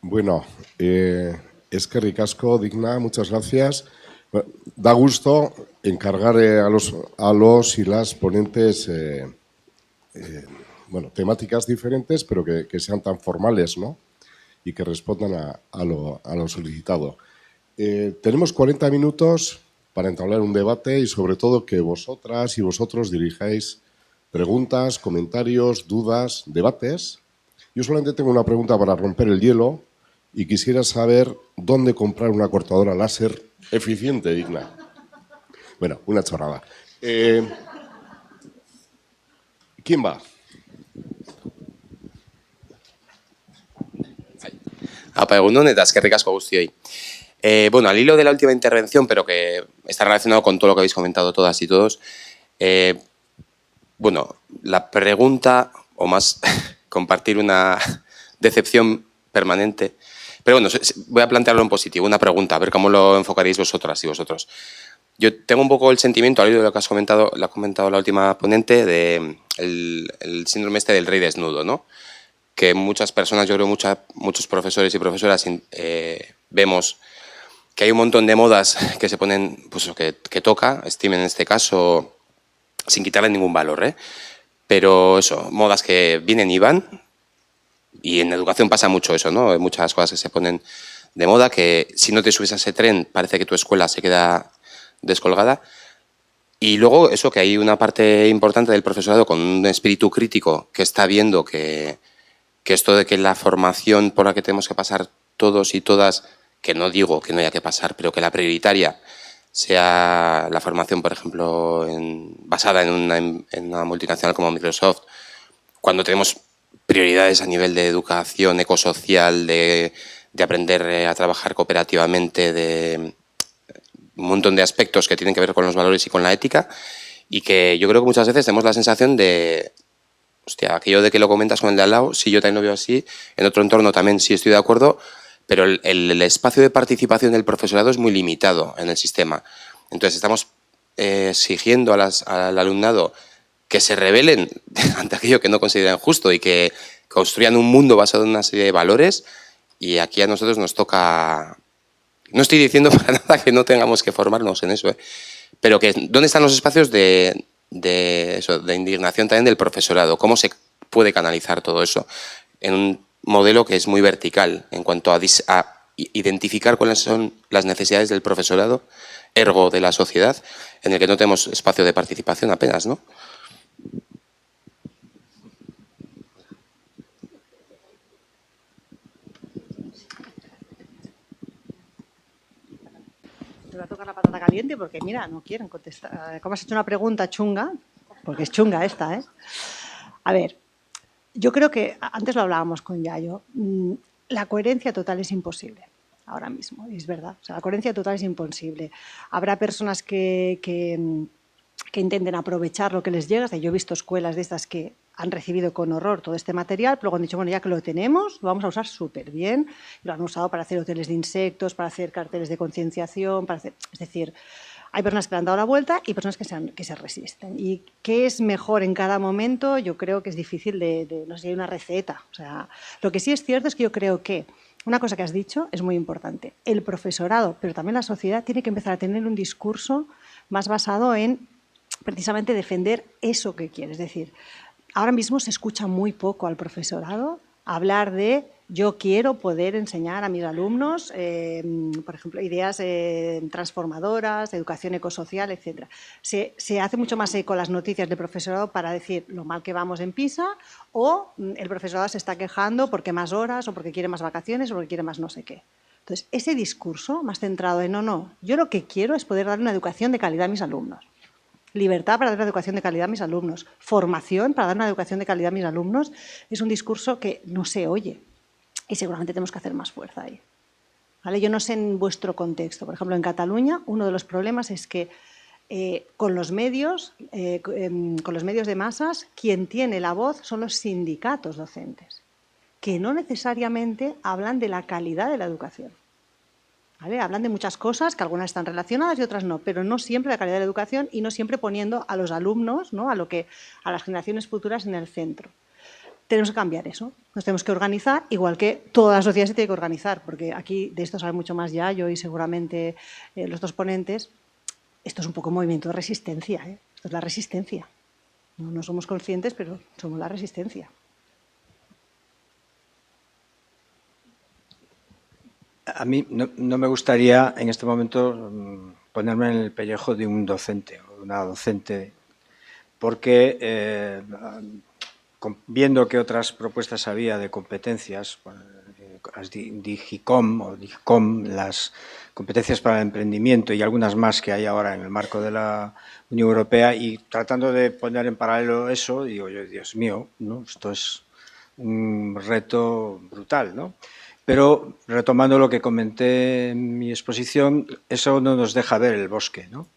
Bueno, eskerrik asko, Digna, muchas gracias. Da gusto encargar a los y las ponentes bueno, temáticas diferentes, pero que sean tan formales, ¿no? Y que respondan a lo solicitado. Tenemos 40 minutos para entablar un debate y, sobre todo, que vosotras y vosotros dirijáis preguntas, comentarios, dudas, debates. Yo solamente tengo una pregunta para romper el hielo y quisiera saber dónde comprar una cortadora láser eficiente, Digna. Bueno, una chorrada. ¿Quién va? Apa, egunon eta eskerrik asko guztioi. Bueno, al hilo de la última intervención, pero que está relacionado con todo lo que habéis comentado todas y todos, bueno, la pregunta, o más compartir una decepción permanente, pero bueno, voy a plantearlo en positivo, una pregunta, a ver cómo lo enfocaréis vosotras y vosotros. Yo tengo un poco el sentimiento, al hilo de lo que has comentado, lo ha comentado la última ponente, de el síndrome este del rey desnudo, ¿no? Que muchas personas, yo creo muchos profesores y profesoras vemos que hay un montón de modas que se ponen, pues que toca, Steam en este caso, sin quitarle ningún valor, ¿eh? Pero eso, modas que vienen y van, y en educación pasa mucho eso, ¿no? Hay muchas cosas que se ponen de moda, que si no te subes a ese tren parece que tu escuela se queda descolgada. Y luego eso, que hay una parte importante del profesorado con un espíritu crítico que está viendo que esto de que la formación por la que tenemos que pasar todos y todas, que no digo que no haya que pasar, pero que la prioritaria sea la formación, por ejemplo, basada en una multinacional como Microsoft, cuando tenemos prioridades a nivel de educación ecosocial, de aprender a trabajar cooperativamente, de un montón de aspectos que tienen que ver con los valores y con la ética, y que yo creo que muchas veces tenemos la sensación de, hostia, aquello de que lo comentas con el de al lado, sí, yo también lo veo así, en otro entorno también sí estoy de acuerdo, pero el espacio de participación del profesorado es muy limitado en el sistema. Entonces estamos exigiendo al alumnado que se rebelen ante aquello que no consideran justo y que construyan un mundo basado en una serie de valores, y aquí a nosotros nos toca... No estoy diciendo para nada que no tengamos que formarnos en eso, pero que ¿dónde están los espacios de indignación también del profesorado? ¿Cómo se puede canalizar todo eso en un modelo que es muy vertical en cuanto a identificar cuáles son las necesidades del profesorado, ergo de la sociedad, en el que no tenemos espacio de participación apenas, ¿no? Te va a tocar la patata caliente porque, mira, no quieren contestar. Como has hecho una pregunta chunga, porque es chunga esta, ¿eh? A ver, yo creo que, antes lo hablábamos con Yayo, la coherencia total es imposible ahora mismo, es verdad. O sea, la coherencia total es imposible. Habrá personas que intenten aprovechar lo que les llega. O sea, yo he visto escuelas de estas que han recibido con horror todo este material, pero luego han dicho, bueno, ya que lo tenemos, lo vamos a usar súper bien. Lo han usado para hacer hoteles de insectos, para hacer carteles de concienciación, para hacer... Es decir, hay personas que le han dado la vuelta y personas que se resisten. ¿Y qué es mejor en cada momento? Yo creo que es difícil no sé si hay una receta. O sea, lo que sí es cierto es que yo creo que una cosa que has dicho es muy importante. El profesorado, pero también la sociedad, tiene que empezar a tener un discurso más basado en precisamente defender eso que quiere. Es decir, ahora mismo se escucha muy poco al profesorado hablar de yo quiero poder enseñar a mis alumnos, por ejemplo, ideas transformadoras, educación ecosocial, etc. Se hace mucho más eco las noticias del profesorado para decir lo mal que vamos en PISA, o el profesorado se está quejando porque más horas, o porque quiere más vacaciones, o porque quiere más no sé qué. Entonces, ese discurso más centrado en no, yo lo que quiero es poder dar una educación de calidad a mis alumnos. Libertad para dar una educación de calidad a mis alumnos, formación para dar una educación de calidad a mis alumnos, es un discurso que no se oye y seguramente tenemos que hacer más fuerza ahí. ¿Vale? Yo no sé en vuestro contexto, por ejemplo, en Cataluña, uno de los problemas es que con los medios de masas, quien tiene la voz son los sindicatos docentes, que no necesariamente hablan de la calidad de la educación. ¿Vale? Hablan de muchas cosas, que algunas están relacionadas y otras no, pero no siempre la calidad de la educación y no siempre poniendo a los alumnos, ¿no? a las generaciones futuras en el centro. Tenemos que cambiar eso, nos tenemos que organizar, igual que toda la sociedad se tiene que organizar, porque aquí de esto sabe mucho más Yayo y seguramente los dos ponentes. Esto es un poco un movimiento de resistencia, ¿eh? Esto es la resistencia. No somos conscientes, pero somos la resistencia. A mí no me gustaría en este momento ponerme en el pellejo de un docente o de una docente, porque viendo que otras propuestas había de competencias, las Digicom o Digicom, las competencias para el emprendimiento y algunas más que hay ahora en el marco de la Unión Europea, y tratando de poner en paralelo eso, digo yo, Dios mío, ¿no? Esto es un reto brutal, ¿no? Pero, retomando lo que comenté en mi exposición, eso no nos deja ver el bosque, ¿no?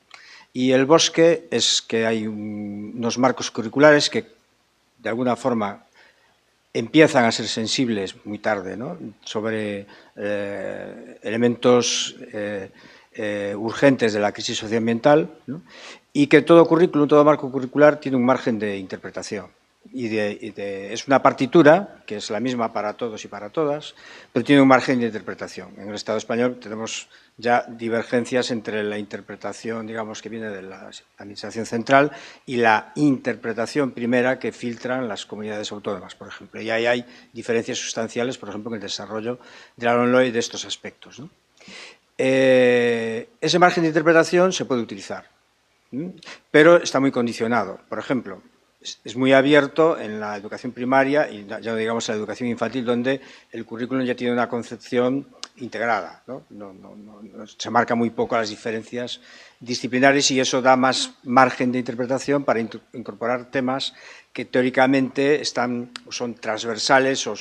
Y el bosque es que hay unos marcos curriculares que, de alguna forma, empiezan a ser sensibles muy tarde, ¿no? Sobre elementos urgentes de la crisis socioambiental, ¿no? Y que todo currículum, todo marco curricular tiene un margen de interpretación. Es una partitura, que es la misma para todos y para todas, pero tiene un margen de interpretación. En el Estado español tenemos ya divergencias entre la interpretación, digamos, que viene de la Administración central y la interpretación primera que filtran las comunidades autónomas, por ejemplo. Y ahí hay diferencias sustanciales, por ejemplo, en el desarrollo de la LOMLOE de estos aspectos, ¿no? Ese margen de interpretación se puede utilizar, pero está muy condicionado. Por ejemplo, es muy abierto en la educación primaria y ya no digamos en la educación infantil, donde el currículum ya tiene una concepción integrada, ¿no? Se marca muy poco las diferencias disciplinares y eso da más margen de interpretación para incorporar temas que teóricamente son transversales o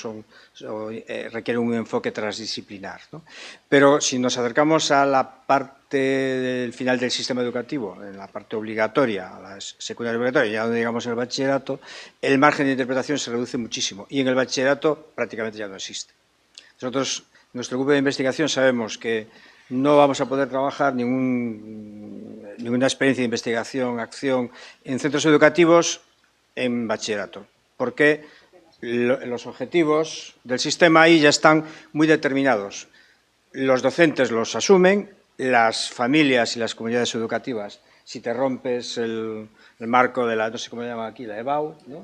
requieren un enfoque transdisciplinar, ¿no? Pero si nos acercamos a la parte del final del sistema educativo, en la parte obligatoria, a la secundaria obligatoria, ya no digamos en el bachillerato, el margen de interpretación se reduce muchísimo y en el bachillerato prácticamente ya no existe. Nosotros, en nuestro grupo de investigación, sabemos que no vamos a poder trabajar ninguna experiencia de investigación, acción en centros educativos en bachillerato, porque los objetivos del sistema ahí ya están muy determinados. Los docentes los asumen, las familias y las comunidades educativas, si te rompes el marco de la, no sé cómo se llama aquí, la EBAU, ¿no?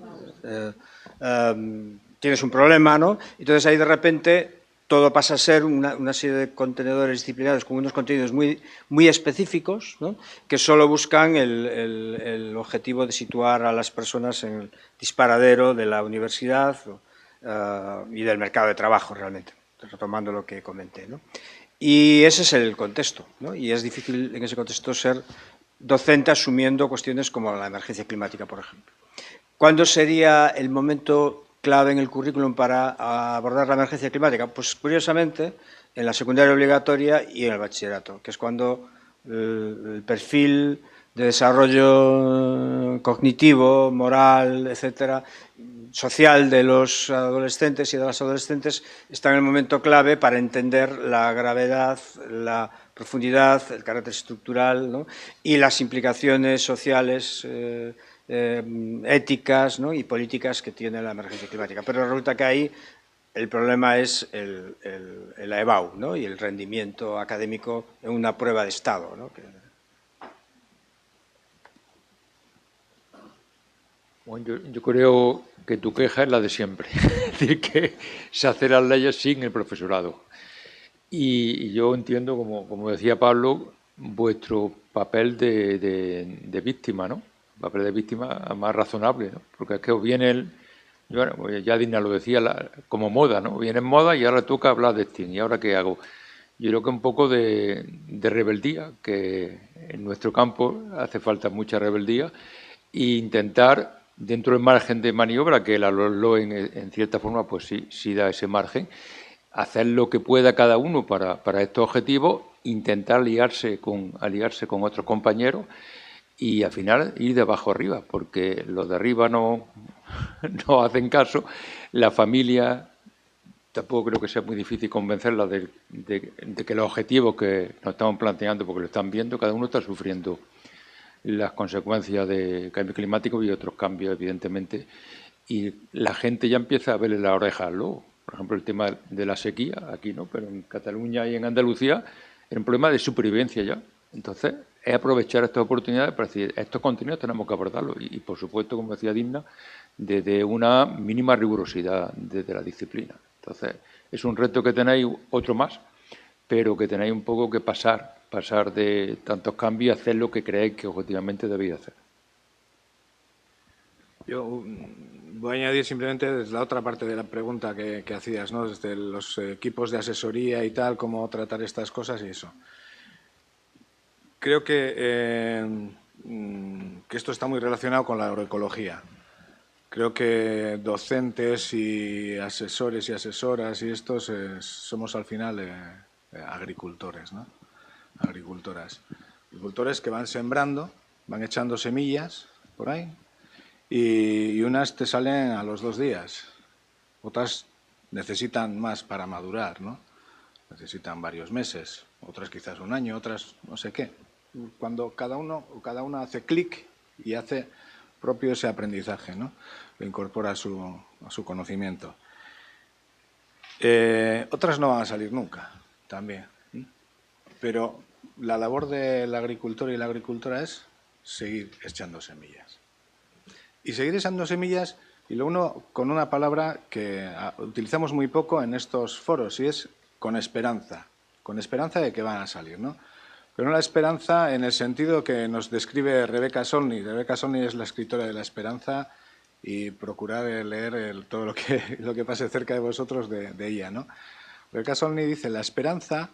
Tienes un problema, ¿no? Entonces ahí de repente todo pasa a ser una serie de contenedores disciplinarios con unos contenidos muy específicos, ¿no? Que solo buscan el objetivo de situar a las personas en el disparadero de la universidad y del mercado de trabajo realmente, retomando lo que comenté, ¿no? Y ese es el contexto, ¿no? Y es difícil en ese contexto ser docente asumiendo cuestiones como la emergencia climática, por ejemplo. ¿Cuándo sería el momento clave en el currículum para abordar la emergencia climática? Pues curiosamente en la secundaria obligatoria y en el bachillerato, que es cuando el perfil de desarrollo cognitivo, moral, etcétera, social de los adolescentes y de las adolescentes está en el momento clave para entender la gravedad, la profundidad, el carácter estructural, ¿no? Y las implicaciones sociales, éticas, ¿no? Y políticas que tiene la emergencia climática. Pero resulta que ahí el problema es el EBAU, ¿no? Y el rendimiento académico en una prueba de estado, ¿no? Bueno, yo creo que tu queja es la de siempre, es decir, que se hacen las leyes sin el profesorado. Y yo entiendo, como decía Pablo, vuestro papel de víctima, ¿no? Papel de víctima más razonable, ¿no? Porque es que os viene bueno, pues ya Dina lo decía, como moda, ¿no? Viene en moda y ahora toca hablar de Steam. ¿Y ahora qué hago? Yo creo que un poco de rebeldía, que en nuestro campo hace falta mucha rebeldía, e intentar, dentro del margen de maniobra, que la LOE en cierta forma pues sí da ese margen, hacer lo que pueda cada uno para estos objetivos, intentar aliarse con otros compañeros y al final ir de abajo arriba, porque los de arriba no hacen caso, la familia tampoco creo que sea muy difícil convencerla de que los objetivos que nos estamos planteando, porque lo están viendo, cada uno está sufriendo las consecuencias de cambio climático y otros cambios, evidentemente, y la gente ya empieza a verle la oreja al lobo. Por ejemplo, el tema de la sequía, aquí no, pero en Cataluña y en Andalucía era un problema de supervivencia ya. Entonces, es aprovechar estas oportunidades para decir, estos contenidos tenemos que abordarlos y, por supuesto, como decía Digna, desde una mínima rigurosidad desde la disciplina. Entonces, es un reto que tenéis, otro más, pero que tenéis un poco que pasar de tantos cambios y hacer lo que creéis que objetivamente debéis hacer. Yo voy a añadir simplemente desde la otra parte de la pregunta que hacías, ¿no? Desde los equipos de asesoría y tal, cómo tratar estas cosas y eso. Creo que esto está muy relacionado con la agroecología. Creo que docentes y asesores y asesoras y estos somos al final agricultores, ¿no? Agricultoras. Agricultores que van sembrando, van echando semillas por ahí y unas te salen a los 2 días. Otras necesitan más para madurar, ¿no? Necesitan varios meses, otras quizás un año, otras no sé qué. Cuando cada una hace clic y hace propio ese aprendizaje, ¿no? Lo incorpora a su conocimiento. Otras no van a salir nunca, también. Pero la labor del agricultor y la agricultora es seguir echando semillas. Y seguir echando semillas, y lo uno con una palabra que utilizamos muy poco en estos foros, y es con esperanza de que van a salir, ¿no? Pero no la esperanza en el sentido que nos describe Rebecca Solnit. Rebecca Solnit es la escritora de la esperanza y procurad leer todo lo que pase cerca de vosotros de ella, ¿no? Rebecca Solnit dice, la esperanza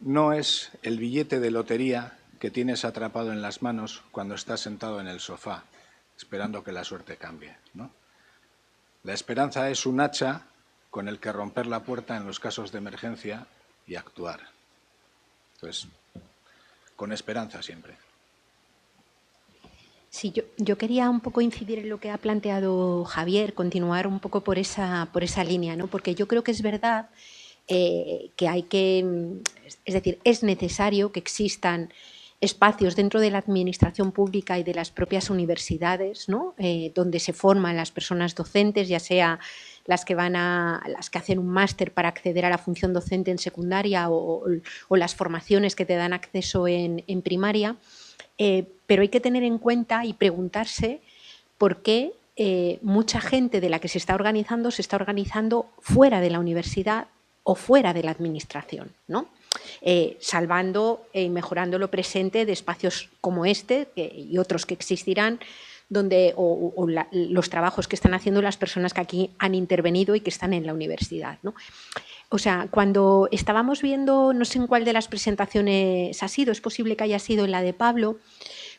no es el billete de lotería que tienes atrapado en las manos cuando estás sentado en el sofá, esperando que la suerte cambie, ¿no? La esperanza es un hacha con el que romper la puerta en los casos de emergencia y actuar. Entonces, con esperanza siempre. Sí, yo quería un poco incidir en lo que ha planteado Javier, continuar un poco por esa línea, ¿no? Porque yo creo que es verdad que hay que, es decir, es necesario que existan espacios dentro de la administración pública y de las propias universidades, ¿no? Donde se forman las personas docentes, ya sea las que hacen un máster para acceder a la función docente en secundaria o las formaciones que te dan acceso en primaria, pero hay que tener en cuenta y preguntarse por qué mucha gente de la que se está organizando fuera de la universidad o fuera de la administración, ¿no? Salvando y mejorando lo presente de espacios como este y otros que existirán, donde los trabajos que están haciendo las personas que aquí han intervenido y que están en la universidad, ¿no? O sea, cuando estábamos viendo, no sé en cuál de las presentaciones ha sido, es posible que haya sido en la de Pablo,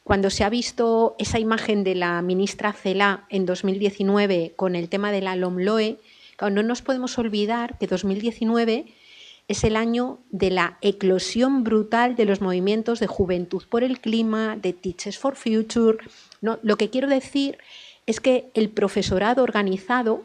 cuando se ha visto esa imagen de la ministra Celaá en 2019 con el tema de la LOMLOE, no nos podemos olvidar que 2019 es el año de la eclosión brutal de los movimientos de Juventud por el Clima, de Teachers for Future, ¿no? Lo que quiero decir es que el profesorado organizado,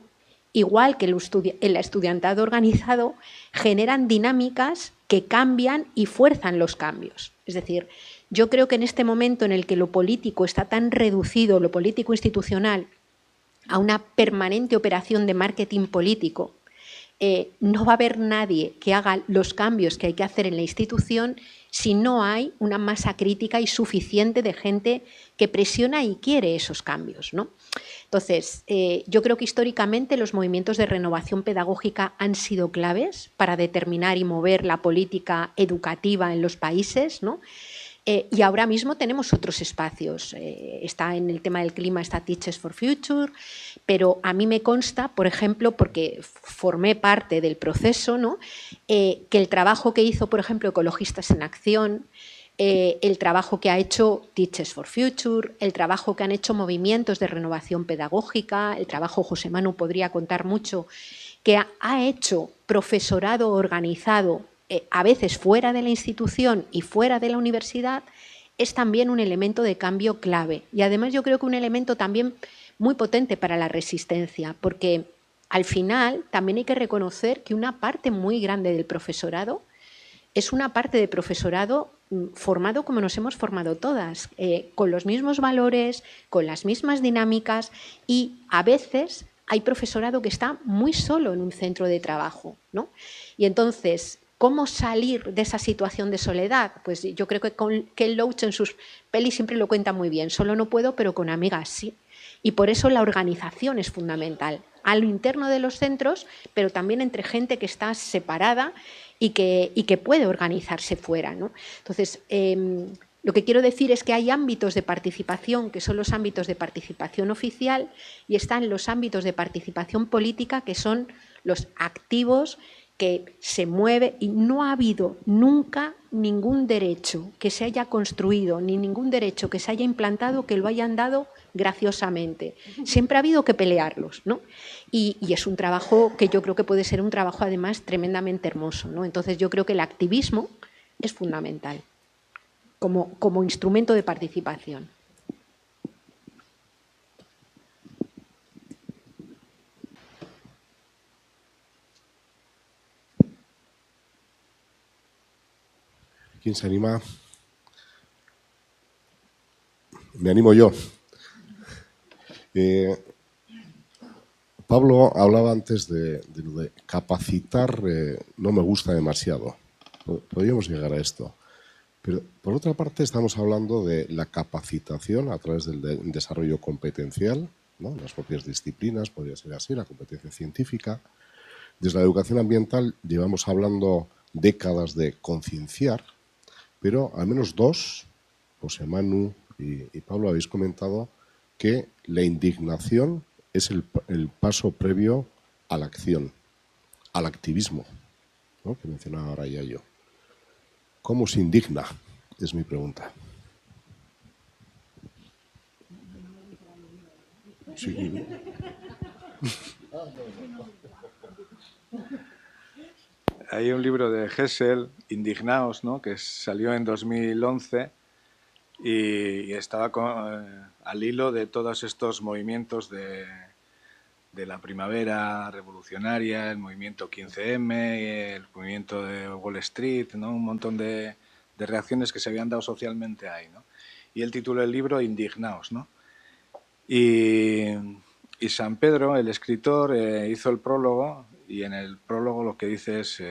igual que el estudiantado organizado, generan dinámicas que cambian y fuerzan los cambios. Es decir, yo creo que en este momento en el que lo político está tan reducido, lo político institucional, a una permanente operación de marketing político, no va a haber nadie que haga los cambios que hay que hacer en la institución si no hay una masa crítica y suficiente de gente que presiona y quiere esos cambios, ¿no? Entonces, yo creo que históricamente los movimientos de renovación pedagógica han sido claves para determinar y mover la política educativa en los países, ¿no? Y ahora mismo tenemos otros espacios. Está en el tema del clima, está Teachers for Future, pero a mí me consta, por ejemplo, porque formé parte del proceso, ¿no? Que el trabajo que hizo, por ejemplo, Ecologistas en Acción, el trabajo que ha hecho Teachers for Future, el trabajo que han hecho movimientos de renovación pedagógica, el trabajo, José Manu podría contar mucho, que ha hecho profesorado organizado, a veces fuera de la institución y fuera de la universidad, es también un elemento de cambio clave. Y además yo creo que un elemento también muy potente para la resistencia, porque al final también hay que reconocer que una parte muy grande del profesorado es una parte de profesorado formado como nos hemos formado todas, con los mismos valores, con las mismas dinámicas, y a veces hay profesorado que está muy solo en un centro de trabajo, ¿no? Y entonces, ¿cómo salir de esa situación de soledad? Pues yo creo que Ken Loach en sus pelis siempre lo cuenta muy bien. Solo no puedo, pero con amigas sí. Y por eso la organización es fundamental, a lo interno de los centros, pero también entre gente que está separada y que puede organizarse fuera, ¿no? Entonces, lo que quiero decir es que hay ámbitos de participación que son los ámbitos de participación oficial y están los ámbitos de participación política que son los activos que se mueve, y no ha habido nunca ningún derecho que se haya construido ni ningún derecho que se haya implantado que lo hayan dado graciosamente. Siempre ha habido que pelearlos, ¿no? Y es un trabajo que yo creo que puede ser un trabajo además tremendamente hermoso, ¿no? Entonces yo creo que el activismo es fundamental como instrumento de participación. ¿Quién se anima? Me animo yo. Pablo hablaba antes de lo de capacitar, no me gusta demasiado. Podríamos llegar a esto. Pero, por otra parte, estamos hablando de la capacitación a través del desarrollo competencial, ¿no? Las propias disciplinas, podría ser así, la competencia científica. Desde la educación ambiental llevamos hablando décadas de concienciar, pero al menos dos, José Manu y Pablo, habéis comentado que la indignación es el paso previo a la acción, al activismo, ¿no? Que mencionaba ahora ya yo. ¿Cómo se indigna? Es mi pregunta. Sí. Hay un libro de Hessel, Indignaos, ¿no?, que salió en 2011 y estaba al hilo de todos estos movimientos de la primavera revolucionaria, el movimiento 15M, el movimiento de Wall Street, ¿no?, un montón de reacciones que se habían dado socialmente ahí, ¿no? Y el título del libro, Indignaos, ¿no? Y San Pedro, el escritor, hizo el prólogo, y en el prólogo lo que dice es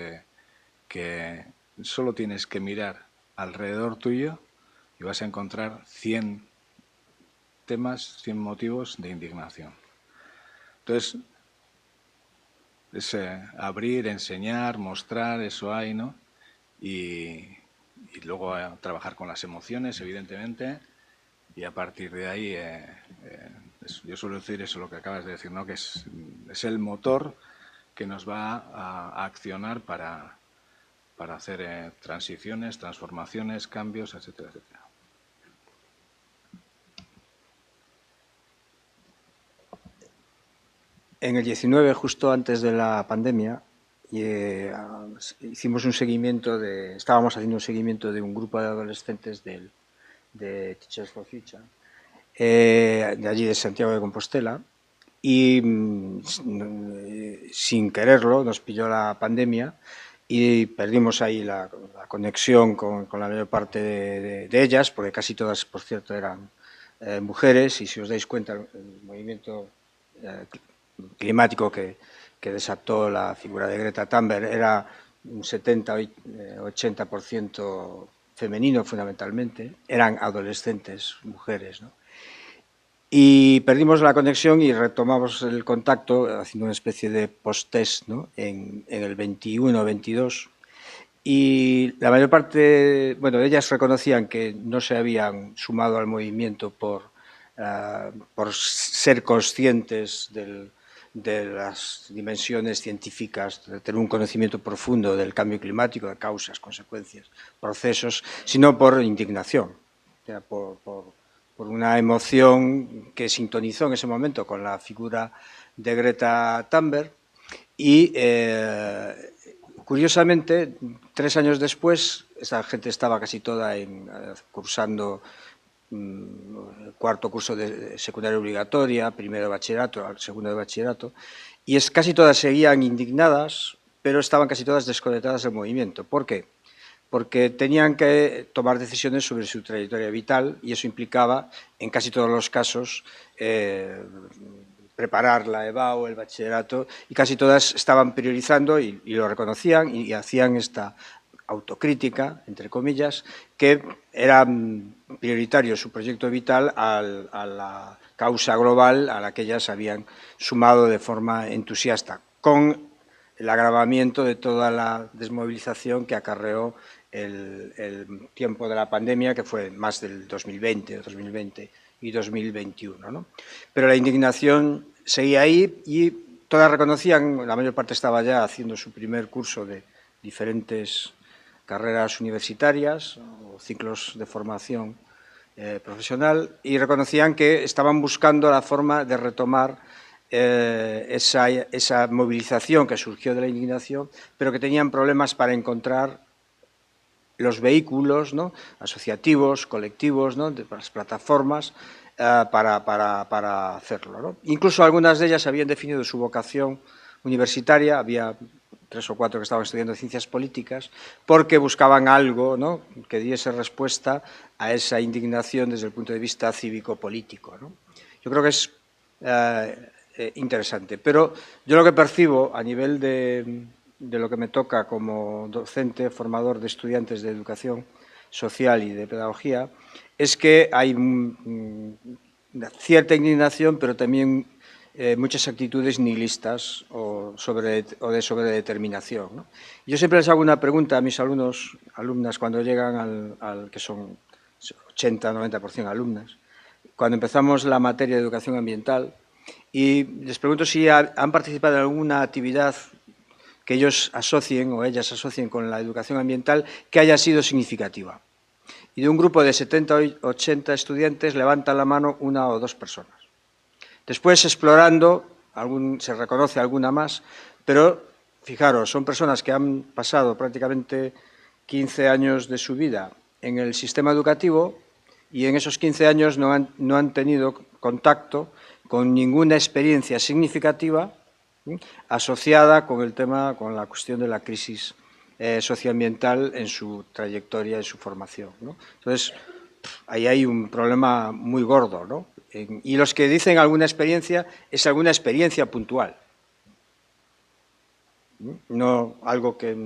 que solo tienes que mirar alrededor tuyo y vas a encontrar 100 temas, 100 motivos de indignación. Entonces, es abrir, enseñar, mostrar, eso hay, ¿no? Y luego trabajar con las emociones, evidentemente, y a partir de ahí, yo suelo decir eso, lo que acabas de decir, ¿no?, que es el motor que nos va a accionar para hacer transiciones, transformaciones, cambios, etcétera, etcétera. En el 19, justo antes de la pandemia, hicimos un seguimiento estábamos haciendo un seguimiento de un grupo de adolescentes de Teachers for Future, de allí de Santiago de Compostela, y sin quererlo nos pilló la pandemia y perdimos ahí la conexión con la mayor parte de ellas, porque casi todas, por cierto, eran mujeres, y si os dais cuenta, el movimiento climático que desató la figura de Greta Thunberg era un 70-80% femenino, fundamentalmente, eran adolescentes, mujeres, ¿no? Y perdimos la conexión y retomamos el contacto haciendo una especie de post-test, ¿no?, en el 21-22. Y la mayor parte, bueno, ellas reconocían que no se habían sumado al movimiento por ser conscientes de las dimensiones científicas, de tener un conocimiento profundo del cambio climático, de causas, consecuencias, procesos, sino por indignación, o sea, por una emoción que sintonizó en ese momento con la figura de Greta Thunberg. Y curiosamente, 3 años después, esa gente estaba casi toda cursando cuarto curso de secundaria obligatoria, primero de bachillerato, segundo de bachillerato, y casi todas seguían indignadas, pero estaban casi todas desconectadas del movimiento. ¿Por qué? Porque tenían que tomar decisiones sobre su trayectoria vital y eso implicaba, en casi todos los casos, preparar la EBAU, el bachillerato, y casi todas estaban priorizando y lo reconocían y hacían esta autocrítica, entre comillas, que era prioritario su proyecto vital a la causa global a la que ellas habían sumado de forma entusiasta, con el agravamiento de toda la desmovilización que acarreó el tiempo de la pandemia, que fue más del 2020 y 2021, ¿no? Pero la indignación seguía ahí y todas reconocían, la mayor parte estaba ya haciendo su primer curso de diferentes carreras universitarias o ciclos de formación profesional, y reconocían que estaban buscando la forma de retomar esa movilización que surgió de la indignación, pero que tenían problemas para encontrar los vehículos, ¿no?, asociativos, colectivos, ¿no?, de las plataformas para hacerlo, ¿no? Incluso algunas de ellas habían definido su vocación universitaria, había 3 o 4 que estaban estudiando ciencias políticas, porque buscaban algo, ¿no?, que diese respuesta a esa indignación desde el punto de vista cívico-político, ¿no? Yo creo que es interesante, pero yo lo que percibo a nivel de lo que me toca como docente, formador de estudiantes de educación social y de pedagogía, es que hay cierta indignación, pero también muchas actitudes nihilistas o de sobredeterminación, ¿no? Yo siempre les hago una pregunta a mis alumnas cuando llegan al que son 80-90% alumnas, cuando empezamos la materia de educación ambiental, y les pregunto si han participado en alguna actividad que ellos asocien o ellas asocien con la educación ambiental que haya sido significativa. Y de un grupo de 70 o 80 estudiantes levantan la mano 1 o 2 personas. Después, explorando, se reconoce alguna más, pero fijaros, son personas que han pasado prácticamente 15 años de su vida en el sistema educativo y en esos 15 años no han tenido contacto con ninguna experiencia significativa asociada con el tema, con la cuestión de la crisis socioambiental en su trayectoria, en su formación, ¿no? Entonces, ahí hay un problema muy gordo, ¿no? Y los que dicen alguna experiencia, es alguna experiencia puntual, no algo que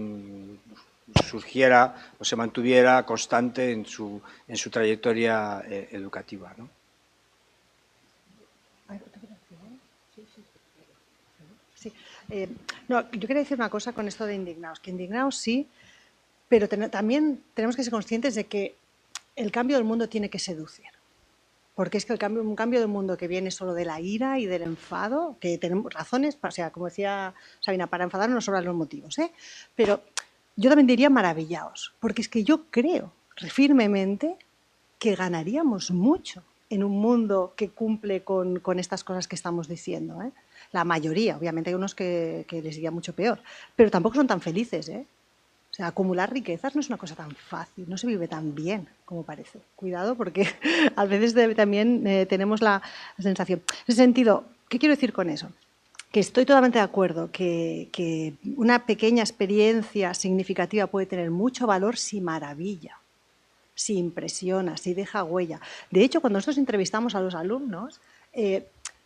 surgiera o se mantuviera constante en su trayectoria educativa, ¿no? Sí. No, yo quería decir una cosa con esto de indignados, que indignados sí, pero también tenemos que ser conscientes de que el cambio del mundo tiene que seducir. Porque es que un cambio del mundo que viene solo de la ira y del enfado, que tenemos razones, o sea, como decía Sabina, para enfadarnos sobran los motivos, ¿eh? Pero yo también diría maravillaos, porque es que yo creo firmemente que ganaríamos mucho en un mundo que cumple con estas cosas que estamos diciendo, ¿eh? La mayoría, obviamente hay unos que les iría mucho peor, pero tampoco son tan felices, ¿eh? O sea, acumular riquezas no es una cosa tan fácil, no se vive tan bien como parece. Cuidado, porque a veces también tenemos la sensación. En ese sentido, ¿qué quiero decir con eso? Que estoy totalmente de acuerdo que una pequeña experiencia significativa puede tener mucho valor si maravilla, si impresiona, si deja huella. De hecho, cuando nosotros entrevistamos a los alumnos,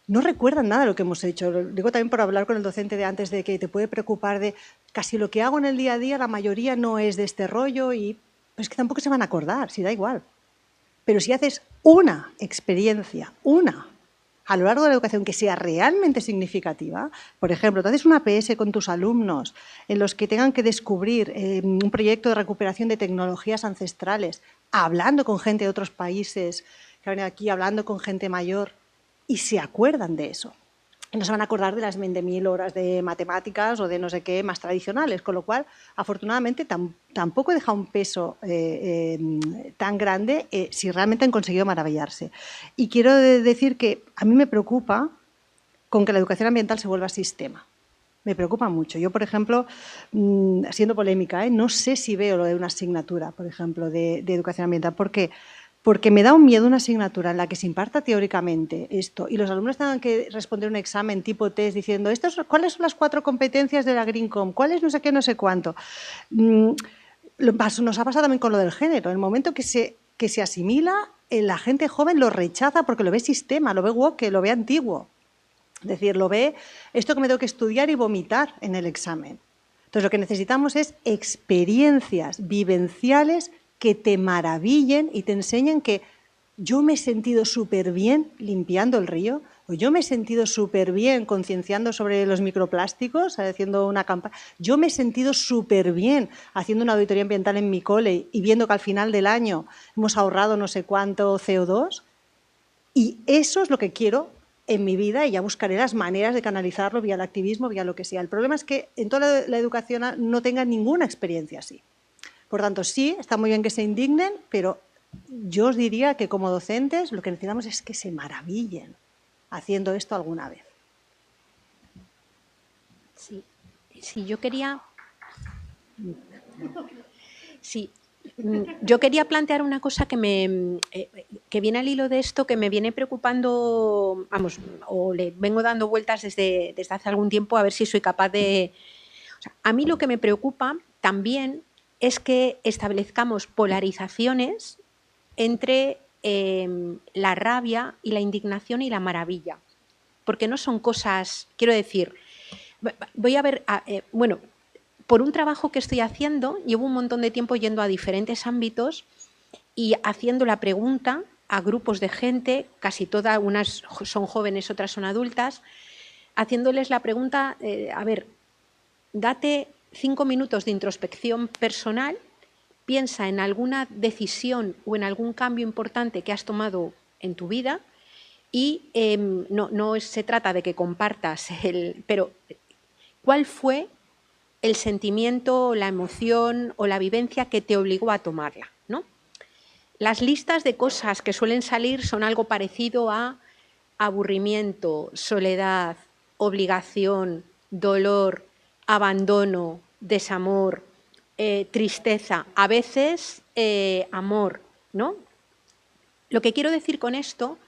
no recuerdan nada de lo que hemos hecho. Lo digo también por hablar con el docente de antes, de que te puede preocupar de casi lo que hago en el día a día, la mayoría no es de este rollo y pues que tampoco se van a acordar, si da igual. Pero si haces una experiencia, a lo largo de la educación que sea realmente significativa, por ejemplo, tú haces una PS con tus alumnos en los que tengan que descubrir un proyecto de recuperación de tecnologías ancestrales, hablando con gente de otros países que han venido aquí, hablando con gente mayor, y se acuerdan de eso. No se van a acordar de las 20.000 horas de matemáticas o de no sé qué más tradicionales, con lo cual, afortunadamente, tampoco deja un peso tan grande si realmente han conseguido maravillarse. Y quiero decir que a mí me preocupa con que la educación ambiental se vuelva sistema. Me preocupa mucho. Yo, por ejemplo, siendo polémica, no sé si veo lo de una asignatura, por ejemplo, de educación ambiental, porque porque me da un miedo una asignatura en la que se imparta teóricamente esto y los alumnos tengan que responder un examen tipo test diciendo ¿cuáles son las 4 competencias de la Greencom? ¿Cuáles no sé qué, no sé cuánto? Nos ha pasado también con lo del género. En el momento que se asimila, la gente joven lo rechaza porque lo ve sistema, lo ve woke, lo ve antiguo. Es decir, lo ve esto que me tengo que estudiar y vomitar en el examen. Entonces, lo que necesitamos es experiencias vivenciales que te maravillen y te enseñen que yo me he sentido súper bien limpiando el río, o yo me he sentido súper bien concienciando sobre los microplásticos, haciendo una campaña. Yo me he sentido súper bien haciendo una auditoría ambiental en mi cole y viendo que al final del año hemos ahorrado no sé cuánto CO2. Y eso es lo que quiero en mi vida y ya buscaré las maneras de canalizarlo vía el activismo, vía lo que sea. El problema es que en toda la educación no tengan ninguna experiencia así. Por tanto, sí, está muy bien que se indignen, pero yo os diría que como docentes lo que necesitamos es que se maravillen haciendo esto alguna vez. Sí, yo quería... Sí, yo quería plantear una cosa que viene al hilo de esto, que me viene preocupando, vamos, o le vengo dando vueltas desde hace algún tiempo a ver si soy capaz de... O sea, a mí lo que me preocupa también es que establezcamos polarizaciones entre la rabia y la indignación y la maravilla, porque no son cosas, quiero decir, voy a ver, bueno, por un trabajo que estoy haciendo, llevo un montón de tiempo yendo a diferentes ámbitos y haciendo la pregunta a grupos de gente, casi todas, unas son jóvenes, otras son adultas, haciéndoles la pregunta, a ver, date 5 minutos de introspección personal, piensa en alguna decisión o en algún cambio importante que has tomado en tu vida y no se trata de que compartas, pero ¿cuál fue el sentimiento, la emoción o la vivencia que te obligó a tomarla, ¿no? Las listas de cosas que suelen salir son algo parecido a aburrimiento, soledad, obligación, dolor, abandono, desamor, tristeza, a veces amor, ¿no? Lo que quiero decir con esto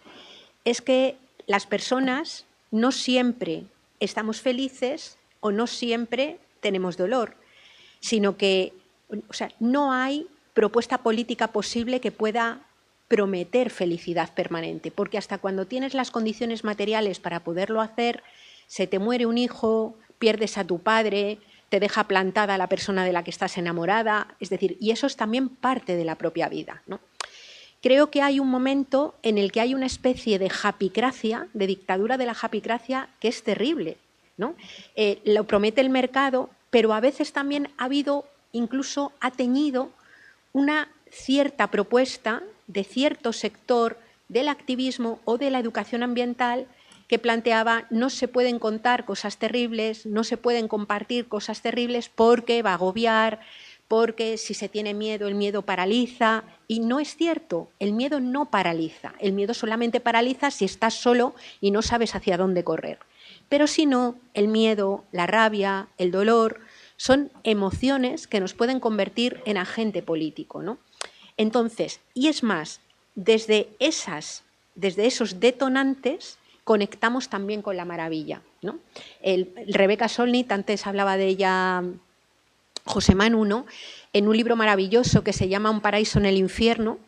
es que las personas no siempre estamos felices o no siempre tenemos dolor, sino que, o sea, no hay propuesta política posible que pueda prometer felicidad permanente, porque hasta cuando tienes las condiciones materiales para poderlo hacer, se te muere un hijo, pierdes a tu padre, te deja plantada la persona de la que estás enamorada, es decir, y eso es también parte de la propia vida, ¿no? Creo que hay un momento en el que hay una especie de japicracia, de dictadura de la japicracia, que es terrible, ¿no? Lo promete el mercado, pero a veces también ha teñido una cierta propuesta de cierto sector del activismo o de la educación ambiental que planteaba no se pueden contar cosas terribles, no se pueden compartir cosas terribles porque va a agobiar, porque si se tiene miedo, el miedo paraliza. Y no es cierto, el miedo no paraliza, el miedo solamente paraliza si estás solo y no sabes hacia dónde correr. Pero si no, el miedo, la rabia, el dolor, son emociones que nos pueden convertir en agente político, ¿no? Entonces, y es más, desde esos detonantes conectamos también con la maravilla, ¿no? Rebecca Solnit, antes hablaba de ella José Manu, ¿no? En un libro maravilloso que se llama Un paraíso en el infierno,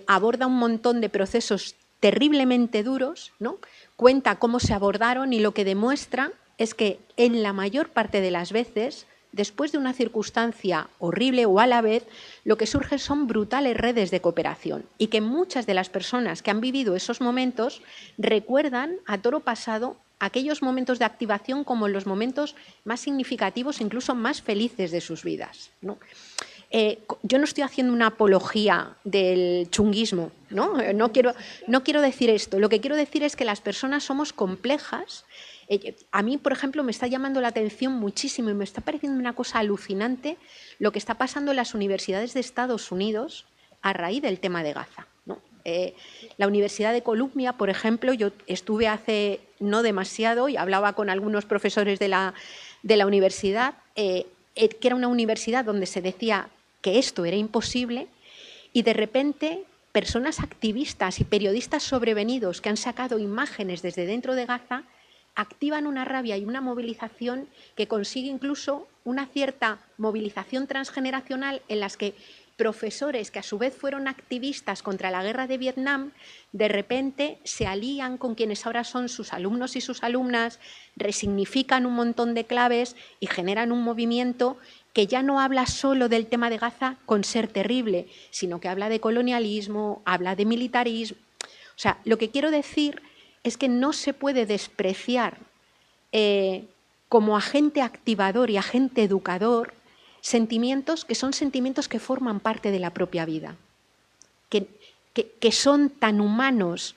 aborda un montón de procesos terriblemente duros, ¿no? Cuenta cómo se abordaron y lo que demuestra es que en la mayor parte de las veces, después de una circunstancia horrible o a la vez, lo que surge son brutales redes de cooperación y que muchas de las personas que han vivido esos momentos recuerdan a toro pasado aquellos momentos de activación como los momentos más significativos, incluso más felices de sus vidas, ¿no? Yo no estoy haciendo una apología del chunguismo, ¿no? No quiero decir esto. Lo que quiero decir es que las personas somos complejas. A mí, por ejemplo, me está llamando la atención muchísimo y me está pareciendo una cosa alucinante lo que está pasando en las universidades de Estados Unidos a raíz del tema de Gaza, ¿no? La Universidad de Columbia, por ejemplo, yo estuve hace no demasiado y hablaba con algunos profesores de la universidad, que era una universidad donde se decía que esto era imposible y de repente personas activistas y periodistas sobrevenidos que han sacado imágenes desde dentro de Gaza activan una rabia y una movilización que consigue incluso una cierta movilización transgeneracional en las que profesores que a su vez fueron activistas contra la guerra de Vietnam, de repente se alían con quienes ahora son sus alumnos y sus alumnas, resignifican un montón de claves y generan un movimiento que ya no habla solo del tema de Gaza con ser terrible, sino que habla de colonialismo, habla de militarismo. O sea, lo que quiero decir es que no se puede despreciar como agente activador y agente educador sentimientos que son sentimientos que forman parte de la propia vida, que son tan humanos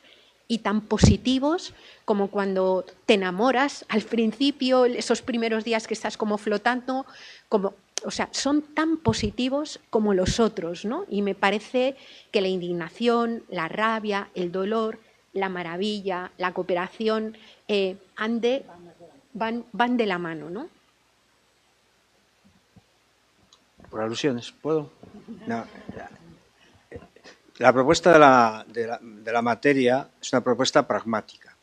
y tan positivos como cuando te enamoras al principio, esos primeros días que estás como flotando, o sea, son tan positivos como los otros, ¿no? Y me parece que la indignación, la rabia, el dolor, la maravilla, la cooperación van de la mano, ¿no? Por alusiones, ¿puedo? No. La propuesta de la materia es una propuesta pragmática.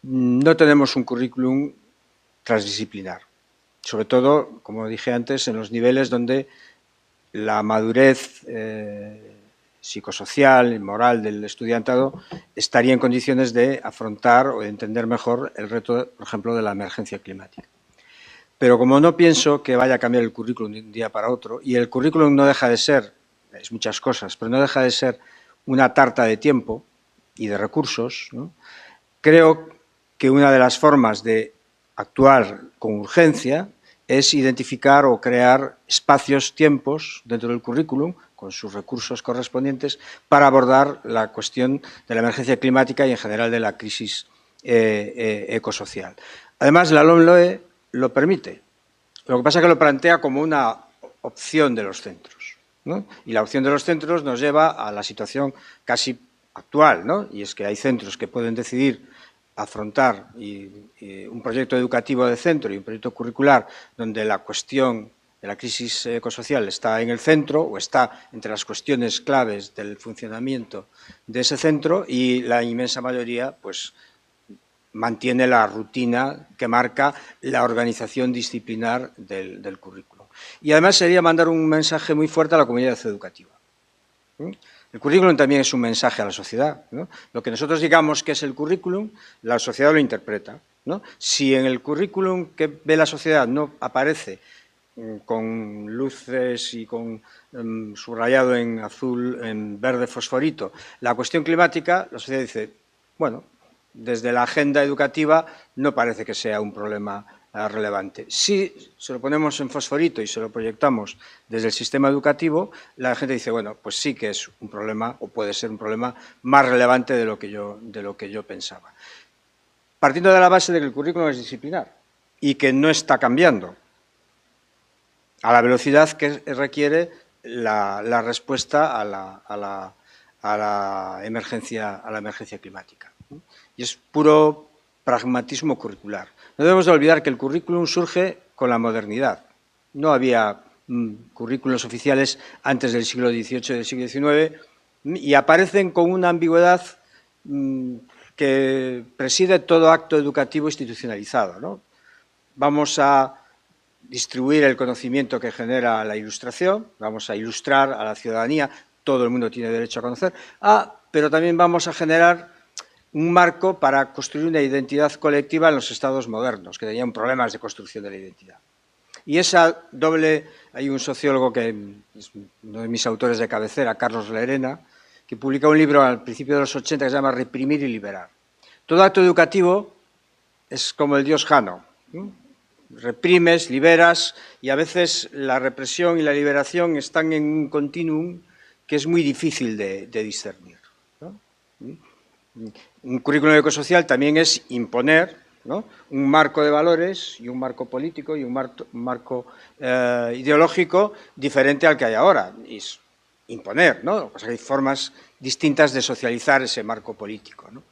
No tenemos un currículum transdisciplinar, sobre todo, como dije antes, en los niveles donde la madurez psicosocial y moral del estudiantado estaría en condiciones de afrontar o de entender mejor el reto, por ejemplo, de la emergencia climática. Pero como no pienso que vaya a cambiar el currículum de un día para otro, y el currículum no deja de ser, es muchas cosas, pero no deja de ser una tarta de tiempo y de recursos, ¿no? Creo que una de las formas de actuar con urgencia es identificar o crear espacios, tiempos dentro del currículum, con sus recursos correspondientes, para abordar la cuestión de la emergencia climática y en general de la crisis ecosocial. Además, la LOMLOE lo permite. Lo que pasa es que lo plantea como una opción de los centros, ¿no? Y la opción de los centros nos lleva a la situación casi actual, ¿no? Y es que hay centros que pueden decidir afrontar un proyecto educativo de centro y un proyecto curricular donde la cuestión de la crisis ecosocial está en el centro o está entre las cuestiones claves del funcionamiento de ese centro, y la inmensa mayoría, pues, mantiene la rutina que marca la organización disciplinar del currículo. Y además sería mandar un mensaje muy fuerte a la comunidad educativa. El currículum también es un mensaje a la sociedad, ¿no? Lo que nosotros digamos que es el currículum, la sociedad lo interpreta, ¿no? Si en el currículum que ve la sociedad no aparece con luces y con subrayado en azul, en verde fosforito, la cuestión climática, la sociedad dice, bueno, desde la agenda educativa no parece que sea un problema relevante. Si se lo ponemos en fosforito y se lo proyectamos desde el sistema educativo, la gente dice, bueno, pues sí que es un problema o puede ser un problema más relevante de lo que yo pensaba. Partiendo de la base de que el currículum es disciplinar y que no está cambiando a la velocidad que requiere la respuesta a la emergencia climática. Y es puro pragmatismo curricular. No debemos de olvidar que el currículum surge con la modernidad. No había currículos oficiales antes del siglo XVIII y del siglo XIX, y aparecen con una ambigüedad que preside todo acto educativo institucionalizado, ¿no? Vamos a distribuir el conocimiento que genera la ilustración, vamos a ilustrar a la ciudadanía, todo el mundo tiene derecho a conocer, pero también vamos a generar un marco para construir una identidad colectiva en los estados modernos, que tenían problemas de construcción de la identidad. Y esa doble, hay un sociólogo que es uno de mis autores de cabecera, Carlos Lerena, que publica un libro al principio de los 80 que se llama Reprimir y liberar. Todo acto educativo es como el dios Jano, ¿no? Reprimes, liberas, y a veces la represión y la liberación están en un continuum que es muy difícil de discernir, ¿no? Un currículum ecosocial también es imponer, ¿no?, un marco de valores y un marco político y un marco ideológico diferente al que hay ahora. Es imponer, ¿no? Lo que pasa es que hay formas distintas de socializar ese marco político, ¿no?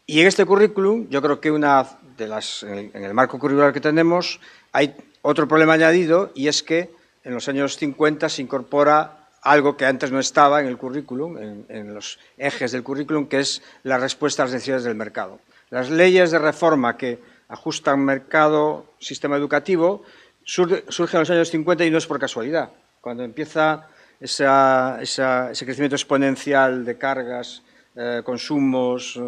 Y en este currículum, yo creo que en el marco curricular que tenemos, hay otro problema añadido, y es que en los años 50 se incorpora algo que antes no estaba en el currículum, en los ejes del currículum, que es la respuesta a las necesidades del mercado. Las leyes de reforma que ajustan mercado, sistema educativo, surgen en los años 50 y no es por casualidad. Cuando empieza ese crecimiento exponencial de cargas, consumos,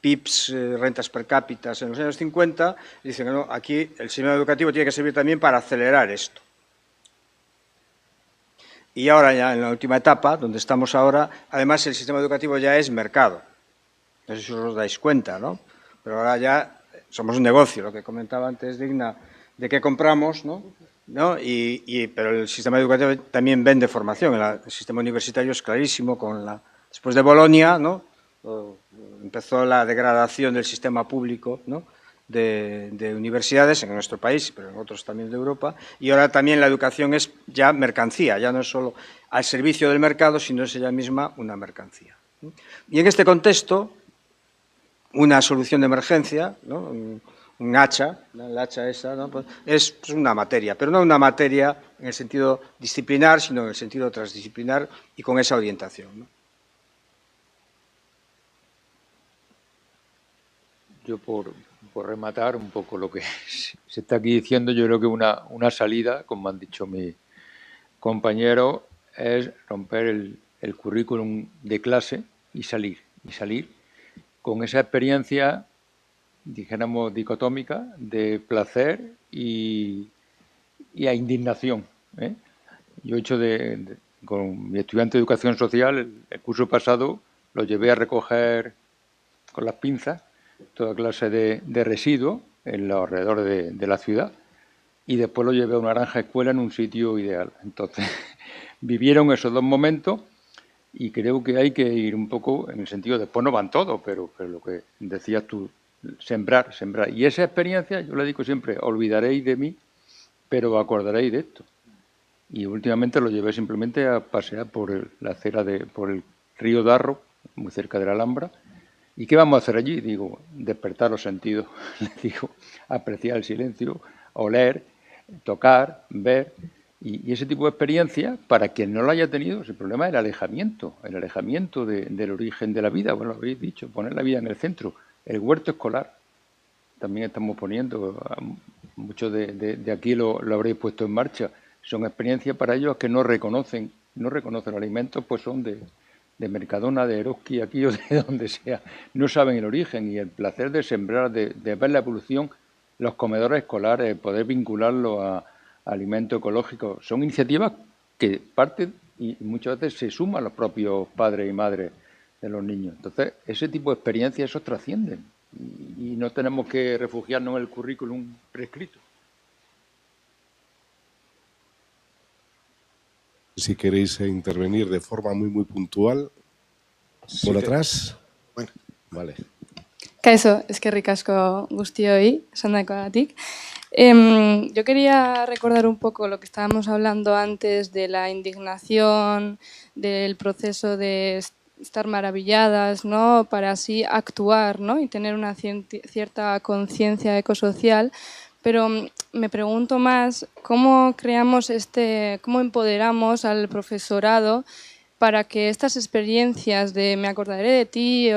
PIBs, rentas per cápita en los años 50, dicen que no, aquí el sistema educativo tiene que servir también para acelerar esto. Y ahora ya en la última etapa, donde estamos ahora, además el sistema educativo ya es mercado. No sé si os dais cuenta, ¿no? Pero ahora ya somos un negocio, lo que comentaba antes Digna, de qué compramos, ¿no? Pero el sistema educativo también vende formación. El sistema universitario es clarísimo. Después de Bolonia, ¿no? Empezó la degradación del sistema público, ¿no? de universidades en nuestro país, pero en otros también de Europa, y ahora también la educación es ya mercancía, ya no es solo al servicio del mercado, sino es ella misma una mercancía. Y en este contexto, una solución de emergencia, ¿no? un hacha, ¿no? El hacha esa, ¿no? Pues es una materia, pero no una materia en el sentido disciplinar, sino en el sentido transdisciplinar y con esa orientación, ¿no? Yo por rematar un poco lo que se está aquí diciendo, yo creo que una salida, como han dicho mis compañeros, es romper el currículum de clase y salir con esa experiencia, dijéramos, dicotómica de placer y a indignación, ¿eh? Yo he hecho con mi estudiante de educación social, el curso pasado lo llevé a recoger con las pinzas toda clase de residuos en los alrededores de la ciudad y después lo llevé a una granja escuela en un sitio ideal. Entonces, vivieron esos dos momentos y creo que hay que ir un poco en el sentido, después no van todos, pero lo que decías tú, sembrar. Y esa experiencia, yo le digo siempre, olvidaréis de mí, pero acordaréis de esto. Y últimamente lo llevé simplemente a pasear por la acera por el río Darro, muy cerca de la Alhambra. ¿Y qué vamos a hacer allí? Digo, despertar los sentidos. Le digo, apreciar el silencio, oler, tocar, ver. Y ese tipo de experiencia, para quien no lo haya tenido, el problema es el alejamiento del origen de la vida. Bueno, lo habéis dicho, poner la vida en el centro. El huerto escolar, también estamos poniendo, muchos de aquí lo habréis puesto en marcha. Son experiencias para ellos que no reconocen alimentos, pues son de Mercadona, de Eroski, aquí o de donde sea. No saben el origen y el placer de sembrar, de ver la evolución, los comedores escolares, poder vincularlo a alimentos ecológicos. Son iniciativas que parten y muchas veces se suman los propios padres y madres de los niños. Entonces, ese tipo de experiencias, esos trascienden y no tenemos que refugiarnos en el currículum prescrito. Si queréis intervenir de forma muy puntual, por atrás. Bueno. Vale. Kaixo, eskerrik asko guztioi, esandakoagatik. Yo quería recordar un poco lo que estábamos hablando antes de la indignación, del proceso de estar maravilladas, ¿no? Para así actuar, ¿no? Y tener una cierta conciencia ecosocial. Pero me pregunto más cómo cómo empoderamos al profesorado para que estas experiencias de me acordaré de ti,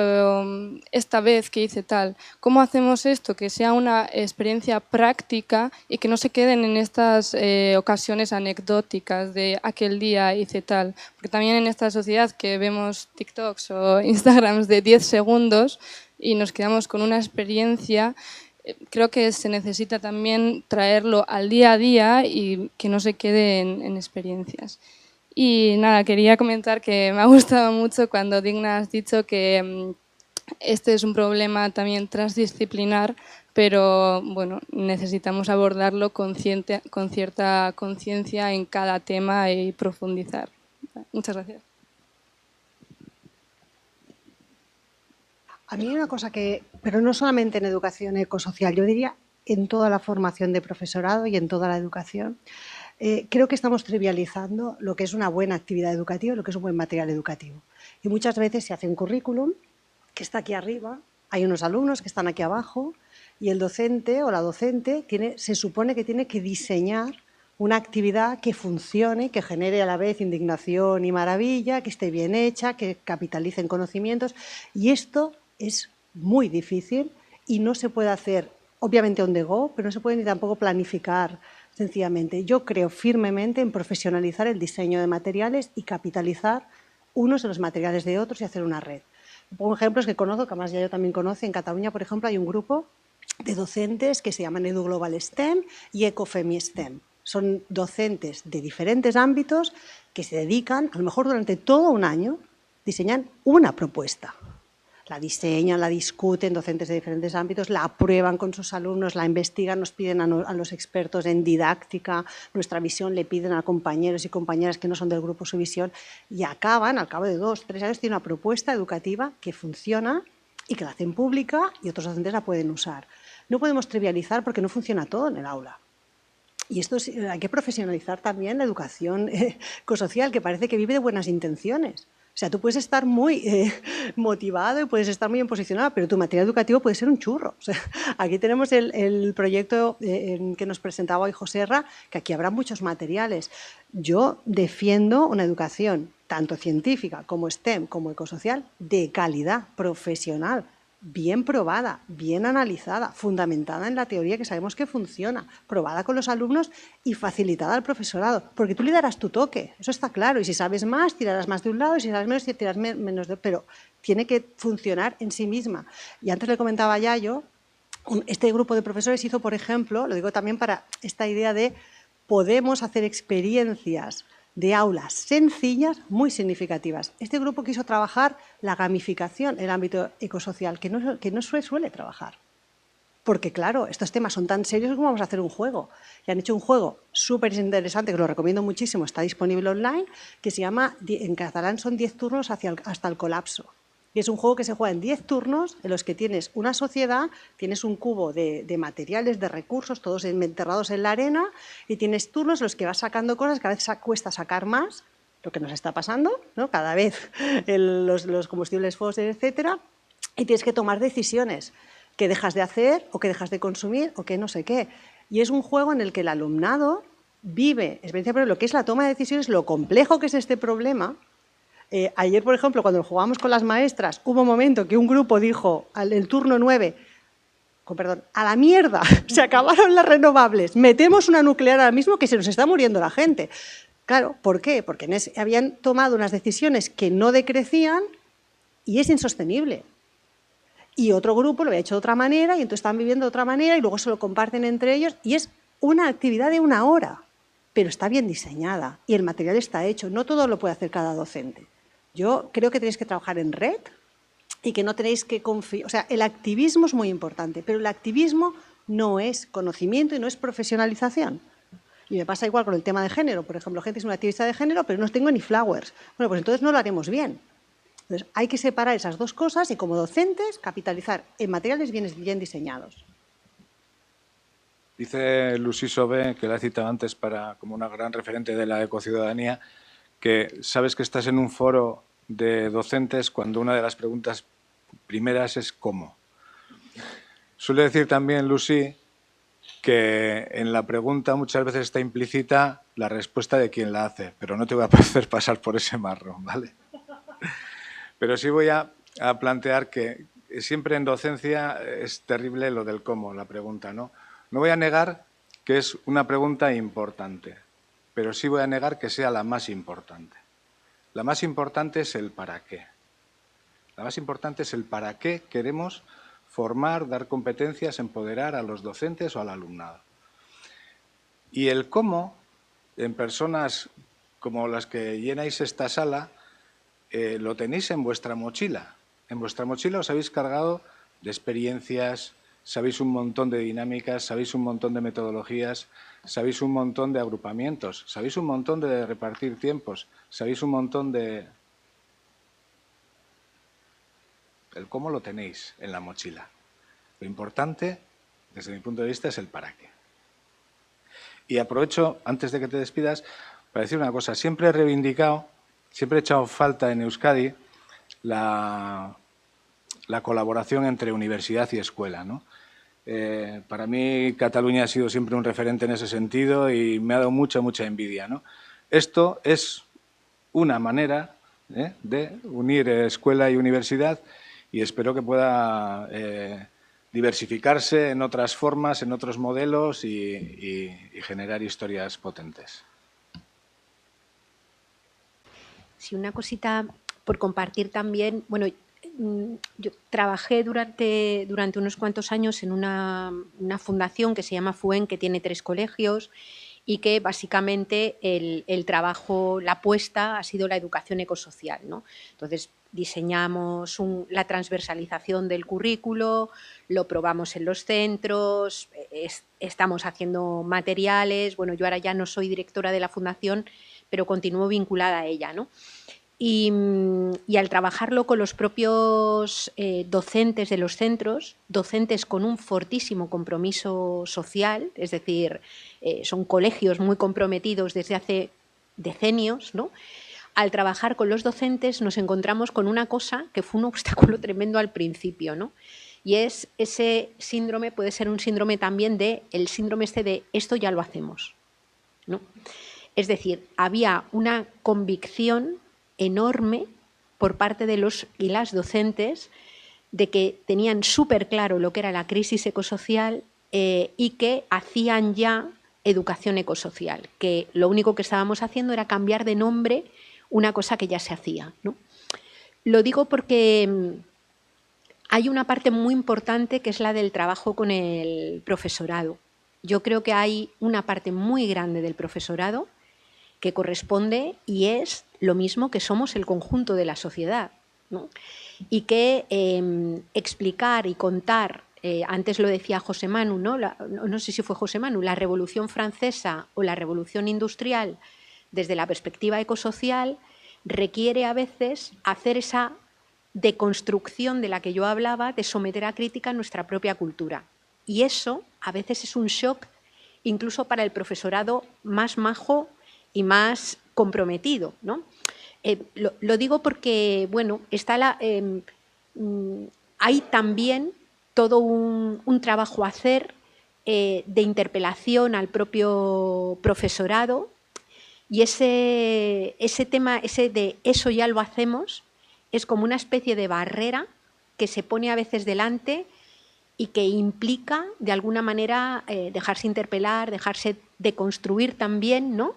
esta vez que hice tal, ¿cómo hacemos esto? Que sea una experiencia práctica y que no se queden en estas ocasiones anecdóticas de aquel día hice tal. Porque también en esta sociedad que vemos TikToks o Instagrams de 10 segundos y nos quedamos con una experiencia, creo que se necesita también traerlo al día a día y que no se quede en experiencias. Y nada, quería comentar que me ha gustado mucho cuando Digna has dicho que este es un problema también transdisciplinar, pero bueno, necesitamos abordarlo con cierta conciencia en cada tema y profundizar. Muchas gracias. A mí hay una cosa pero no solamente en educación ecosocial, yo diría en toda la formación de profesorado y en toda la educación, creo que estamos trivializando lo que es una buena actividad educativa, lo que es un buen material educativo. Y muchas veces se hace un currículum que está aquí arriba, hay unos alumnos que están aquí abajo y el docente o la docente se supone que tiene que diseñar una actividad que funcione, que genere a la vez indignación y maravilla, que esté bien hecha, que capitalice en conocimientos. Y esto es muy difícil y no se puede hacer, obviamente on the go, pero no se puede ni tampoco planificar sencillamente. Yo creo firmemente en profesionalizar el diseño de materiales y capitalizar unos de los materiales de otros y hacer una red. Pongo ejemplos que conozco, que además ya yo también conozco. En Cataluña, por ejemplo, hay un grupo de docentes que se llaman Edu Global STEM y Ecofemi STEM. Son docentes de diferentes ámbitos que se dedican, a lo mejor durante todo un año, diseñan una propuesta. La diseñan, la discuten, docentes de diferentes ámbitos, la aprueban con sus alumnos, la investigan, nos piden a los expertos en didáctica, nuestra visión, le piden a compañeros y compañeras que no son del grupo su visión y acaban, al cabo de 2 o 3 años, tienen una propuesta educativa que funciona y que la hacen pública y otros docentes la pueden usar. No podemos trivializar porque no funciona todo en el aula. Y esto hay que profesionalizar también la educación ecosocial, que parece que vive de buenas intenciones. O sea, tú puedes estar muy motivado y puedes estar muy bien posicionado, pero tu material educativo puede ser un churro. O sea, aquí tenemos el proyecto que nos presentaba hoy Joserra, que aquí habrá muchos materiales. Yo defiendo una educación tanto científica como STEM, como ecosocial, de calidad, profesional, bien probada, bien analizada, fundamentada en la teoría que sabemos que funciona, probada con los alumnos y facilitada al profesorado, porque tú le darás tu toque, eso está claro, y si sabes más, tirarás más de un lado, y si sabes menos, tirarás menos de otro, pero tiene que funcionar en sí misma. Y antes le comentaba a Yayo, este grupo de profesores hizo, por ejemplo, lo digo también para esta idea de podemos hacer experiencias de aulas sencillas, muy significativas. Este grupo quiso trabajar la gamificación en el ámbito ecosocial, que no suele trabajar. Porque, claro, estos temas son tan serios como vamos a hacer un juego. Y han hecho un juego súper interesante, que lo recomiendo muchísimo, está disponible online, que se llama, en catalán son 10 turnos hasta el colapso. Y es un juego que se juega en 10 turnos, en los que tienes una sociedad, tienes un cubo de materiales, de recursos, todos enterrados en la arena, y tienes turnos en los que vas sacando cosas, cada vez cuesta sacar más, lo que nos está pasando, ¿no? Cada vez los combustibles fósiles, etcétera, y tienes que tomar decisiones que dejas de hacer o que dejas de consumir o que no sé qué. Y es un juego en el que el alumnado vive experiencia, pero lo que es la toma de decisiones, lo complejo que es este problema. Ayer, por ejemplo, cuando jugábamos con las maestras, hubo un momento que un grupo dijo, el turno 9, a la mierda, se acabaron las renovables, metemos una nuclear ahora mismo que se nos está muriendo la gente. Claro, ¿por qué? Porque habían tomado unas decisiones que no decrecían y es insostenible. Y otro grupo lo había hecho de otra manera y entonces están viviendo de otra manera y luego se lo comparten entre ellos y es una actividad de 1 hora, pero está bien diseñada y el material está hecho. No todo lo puede hacer cada docente. Yo creo que tenéis que trabajar en red y que no tenéis que confiar. O sea, el activismo es muy importante, pero el activismo no es conocimiento y no es profesionalización. Y me pasa igual con el tema de género. Por ejemplo, gente es una activista de género, pero no tengo ni flowers. Bueno, pues entonces no lo haremos bien. Entonces, hay que separar esas dos cosas y como docentes capitalizar en materiales bien diseñados. Dice Lucy Sobé, que la he citado antes como una gran referente de la ecociudadanía, que sabes que estás en un foro de docentes cuando una de las preguntas primeras es ¿cómo? Suele decir también Lucy que en la pregunta muchas veces está implícita la respuesta de quien la hace, pero no te voy a hacer pasar por ese marrón, ¿vale? Pero sí voy a plantear que siempre en docencia es terrible lo del cómo, la pregunta, ¿no? No voy a negar que es una pregunta importante, pero sí voy a negar que sea la más importante. La más importante es el para qué. La más importante es el para qué queremos formar, dar competencias, empoderar a los docentes o al alumnado. Y el cómo, en personas como las que llenáis esta sala, lo tenéis en vuestra mochila. En vuestra mochila os habéis cargado de experiencias, sabéis un montón de dinámicas, sabéis un montón de metodologías, sabéis un montón de agrupamientos, sabéis un montón de repartir tiempos, sabéis un montón de... El cómo lo tenéis en la mochila. Lo importante, desde mi punto de vista, es el para qué. Y aprovecho, antes de que te despidas, para decir una cosa. Siempre he reivindicado, siempre he echado falta en Euskadi la colaboración entre universidad y escuela, ¿no? Para mí Cataluña ha sido siempre un referente en ese sentido y me ha dado mucha envidia, ¿no? Esto es una manera de unir escuela y universidad y espero que pueda diversificarse en otras formas, en otros modelos y generar historias potentes. Sí, una cosita por compartir también. Bueno, yo trabajé durante unos cuantos años en una fundación que se llama FUEN, que tiene 3 colegios y que básicamente el trabajo, la apuesta ha sido la educación ecosocial, ¿no? Entonces, diseñamos la transversalización del currículo, lo probamos en los centros, estamos haciendo materiales. Bueno, yo ahora ya no soy directora de la fundación, pero continúo vinculada a ella, ¿no? Y al trabajarlo con los propios docentes de los centros, docentes con un fortísimo compromiso social, es decir, son colegios muy comprometidos desde hace decenios, ¿no? Al trabajar con los docentes nos encontramos con una cosa que fue un obstáculo tremendo al principio, ¿no? Y es ese síndrome, puede ser un síndrome también el síndrome de esto ya lo hacemos, ¿no? Es decir, había una convicción enorme por parte de los y las docentes de que tenían súper claro lo que era la crisis ecosocial y que hacían ya educación ecosocial, que lo único que estábamos haciendo era cambiar de nombre una cosa que ya se hacía, ¿no? Lo digo porque hay una parte muy importante que es la del trabajo con el profesorado. Yo creo que hay una parte muy grande del profesorado que corresponde y es lo mismo que somos el conjunto de la sociedad, ¿no? Y que explicar y contar, antes lo decía José Manu, no sé si fue José Manu, la Revolución Francesa o la Revolución Industrial desde la perspectiva ecosocial requiere a veces hacer esa deconstrucción de la que yo hablaba, de someter a crítica nuestra propia cultura. Y eso a veces es un shock incluso para el profesorado más majo y más comprometido, ¿no? Lo digo porque, bueno, hay también todo un trabajo a hacer de interpelación al propio profesorado y ese tema, ese de eso ya lo hacemos, es como una especie de barrera que se pone a veces delante y que implica, de alguna manera, dejarse interpelar, dejarse deconstruir también, ¿no?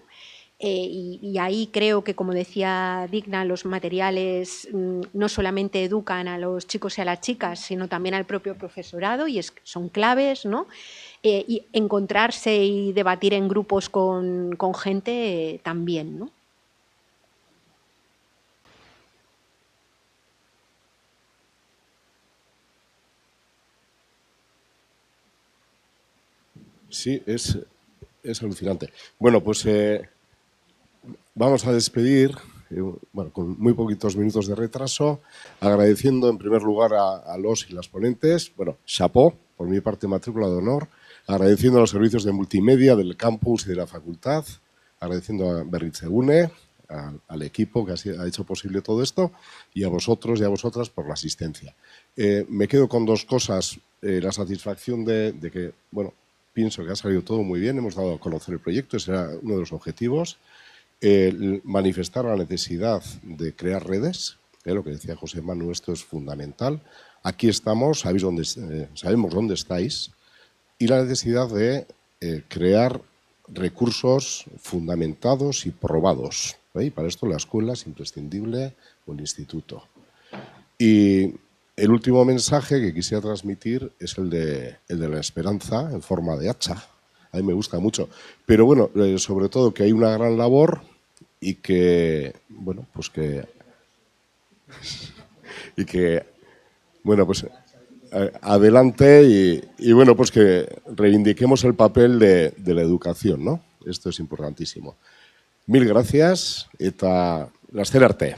Y ahí creo que, como decía Digna, los materiales no solamente educan a los chicos y a las chicas, sino también al propio profesorado y son claves, ¿no? Y encontrarse y debatir en grupos con gente también, ¿no? Sí, es alucinante. Bueno, pues vamos a despedir, bueno, con muy poquitos minutos de retraso, agradeciendo en primer lugar a los y las ponentes, bueno, chapeau, por mi parte matrícula de honor, agradeciendo a los servicios de multimedia del campus y de la facultad, agradeciendo a Berritzegune, al equipo que ha hecho posible todo esto, y a vosotros y a vosotras por la asistencia. Me quedo con 2 cosas, la satisfacción de que, bueno, pienso que ha salido todo muy bien, hemos dado a conocer el proyecto, ese era uno de los objetivos. Manifestar la necesidad de crear redes, lo que decía José Manu, esto es fundamental. Aquí estamos, sabemos dónde estáis, y la necesidad de crear recursos fundamentados y probados. Y para esto la escuela es imprescindible, o el instituto. Y el último mensaje que quisiera transmitir es el de la esperanza en forma de hacha. A mí me gusta mucho. Pero bueno, sobre todo que hay una gran labor y que, bueno, pues que... y que, bueno, pues adelante y bueno, pues que reivindiquemos el papel de la educación, ¿no? Esto es importantísimo. Mil gracias eta laster arte.